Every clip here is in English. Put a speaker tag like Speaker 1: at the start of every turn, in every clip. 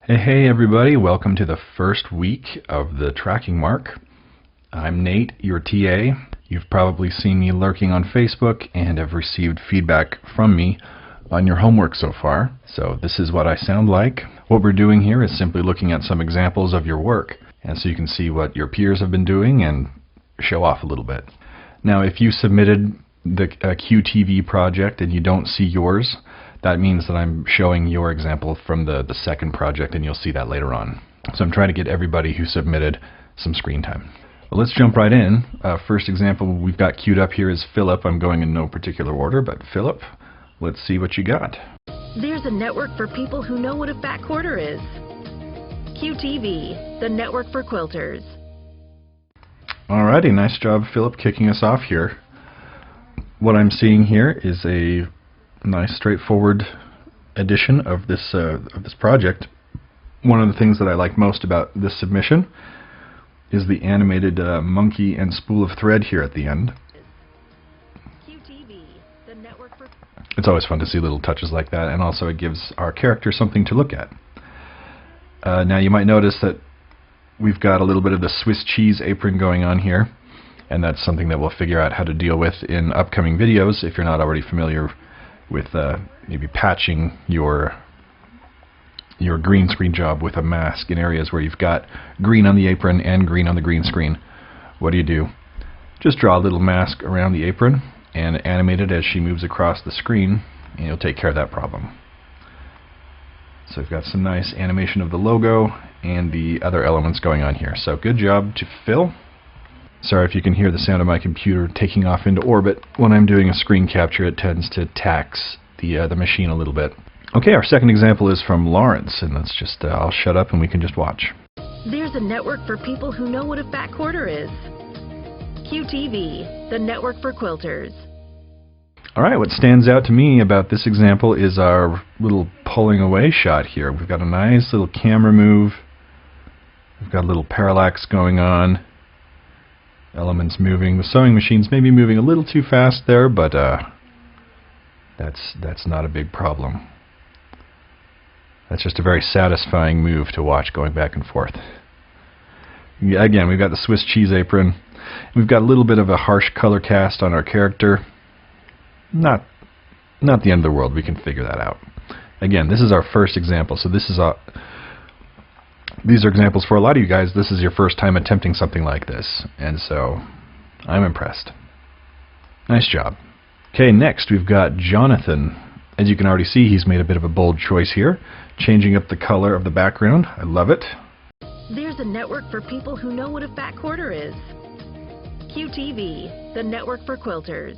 Speaker 1: Hey everybody, welcome to the first week of the tracking mark. I'm Nate, your TA. You've probably seen me lurking on Facebook and have received feedback from me on your homework so far. So this is what I sound like. What we're doing here is simply looking at some examples of your work, and so you can see what your peers have been doing and show off a little bit. Now if you submitted the QTV project and you don't see yours, that means that I'm showing your example from the second project, and you'll see that later on. So I'm trying to get everybody who submitted some screen time. Well, let's jump right in. First example we've got queued up here is Philip. I'm going in no particular order, but Philip, let's see what you got.
Speaker 2: There's a network for people who know what a fat quarter is. QTV, the network for quilters.
Speaker 1: Alrighty, nice job, Philip, kicking us off here. What I'm seeing here is a nice straightforward edition of this project. One of the things that I like most about this submission is the animated monkey and spool of thread here at the end.
Speaker 2: QTV, the network for...
Speaker 1: It's always fun to see little touches like that, and also it gives our character something to look at. Now you might notice that we've got a little bit of the Swiss cheese apron going on here, and that's something that we'll figure out how to deal with in upcoming videos if you're not already familiar with maybe patching your green screen job with a mask in areas where you've got green on the apron and green on the green screen. What do? Just draw a little mask around the apron and animate it as she moves across the screen, and you'll take care of that problem. So we've got some nice animation of the logo and the other elements going on here. So good job to Phil. Sorry if you can hear the sound of my computer taking off into orbit. When I'm doing a screen capture, it tends to tax the machine a little bit. Okay, our second example is from Lawrence, and let's just, I'll shut up and we can just watch.
Speaker 2: There's a network for people who know what a fat quarter is. QTV, the network for quilters.
Speaker 1: Alright, what stands out to me about this example is our little pulling away shot here. We've got a nice little camera move. We've got a little parallax going on. Elements moving. The sewing machine's maybe moving a little too fast there, but that's not a big problem. That's just a very satisfying move to watch going back and forth. Again, we've got the Swiss cheese apron. We've got a little bit of a harsh color cast on our character. Not the end of the world. We can figure that out. Again, this is our first example, so these are examples for a lot of you guys. This is your first time attempting something like this, and so I'm impressed. Nice job. Okay, next we've got Jonathan. As you can already see, he's made a bit of a bold choice here, changing up the color of the background. I love it.
Speaker 2: There's a network for people who know what a fat quarter is. QTV, the network for quilters.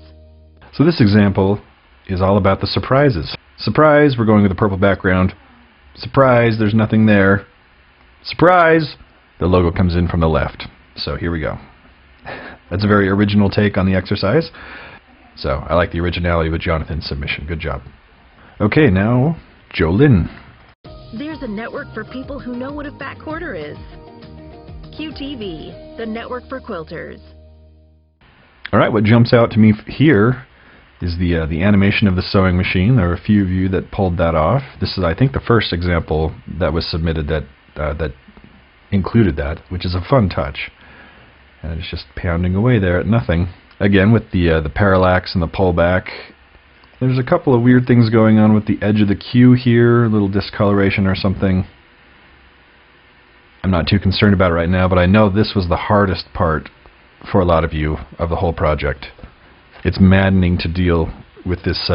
Speaker 1: So this example is all about the surprises. Surprise, we're going with a purple background. Surprise, there's nothing there. Surprise! The logo comes in from the left. So here we go. That's a very original take on the exercise. So I like the originality with Jonathan's submission. Good job. Okay, now Jolyn.
Speaker 2: There's a network for people who know what a fat quarter is. QTV, the network for quilters.
Speaker 1: Alright, what jumps out to me here is the animation of the sewing machine. There are a few of you that pulled that off. This is, I think, the first example that was submitted that included that, which is a fun touch. And it's just pounding away there at nothing. Again, with the parallax and the pullback. There's a couple of weird things going on with the edge of the Q here, a little discoloration or something. I'm not too concerned about it right now, but I know this was the hardest part for a lot of you of the whole project. It's maddening to deal with this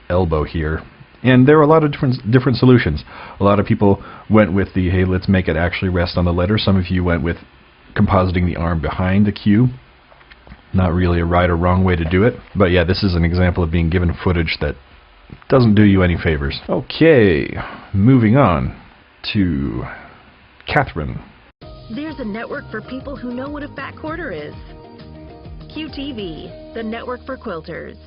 Speaker 1: elbow here. And there were a lot of different solutions. A lot of people went with the, hey, let's make it actually rest on the letter. Some of you went with compositing the arm behind the Q. Not really a right or wrong way to do it. But yeah, this is an example of being given footage that doesn't do you any favors. Okay, moving on to Catherine.
Speaker 2: There's a network for people who know what a fat quarter is. QTV, the network for quilters.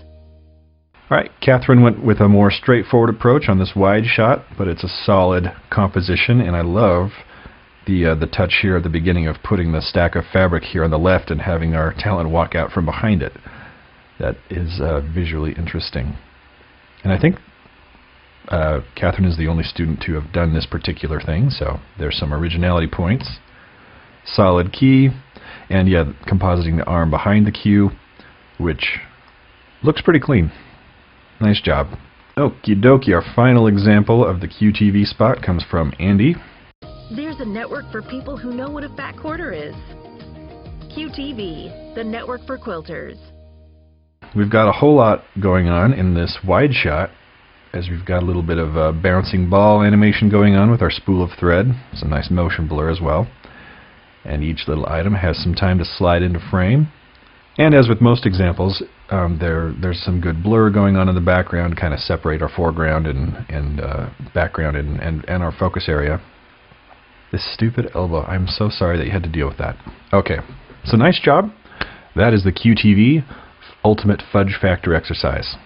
Speaker 1: Alright, Catherine went with a more straightforward approach on this wide shot, but it's a solid composition, and I love the touch here at the beginning of putting the stack of fabric here on the left and having our talent walk out from behind it. That is visually interesting. And I think Catherine is the only student to have done this particular thing, so there's some originality points. Solid key, and yeah, compositing the arm behind the Q, which looks pretty clean. Nice job. Okie dokie, our final example of the QTV spot comes from Andy.
Speaker 2: There's a network for people who know what a fat quarter is. QTV, the network for quilters.
Speaker 1: We've got a whole lot going on in this wide shot, as we've got a little bit of bouncing ball animation going on with our spool of thread. Some nice motion blur as well. And each little item has some time to slide into frame. And as with most examples, there's some good blur going on in the background to kind of separate our foreground and background and our focus area. This stupid elbow. I'm so sorry that you had to deal with that. Okay, so nice job. That is the QTV Ultimate Fudge Factor exercise.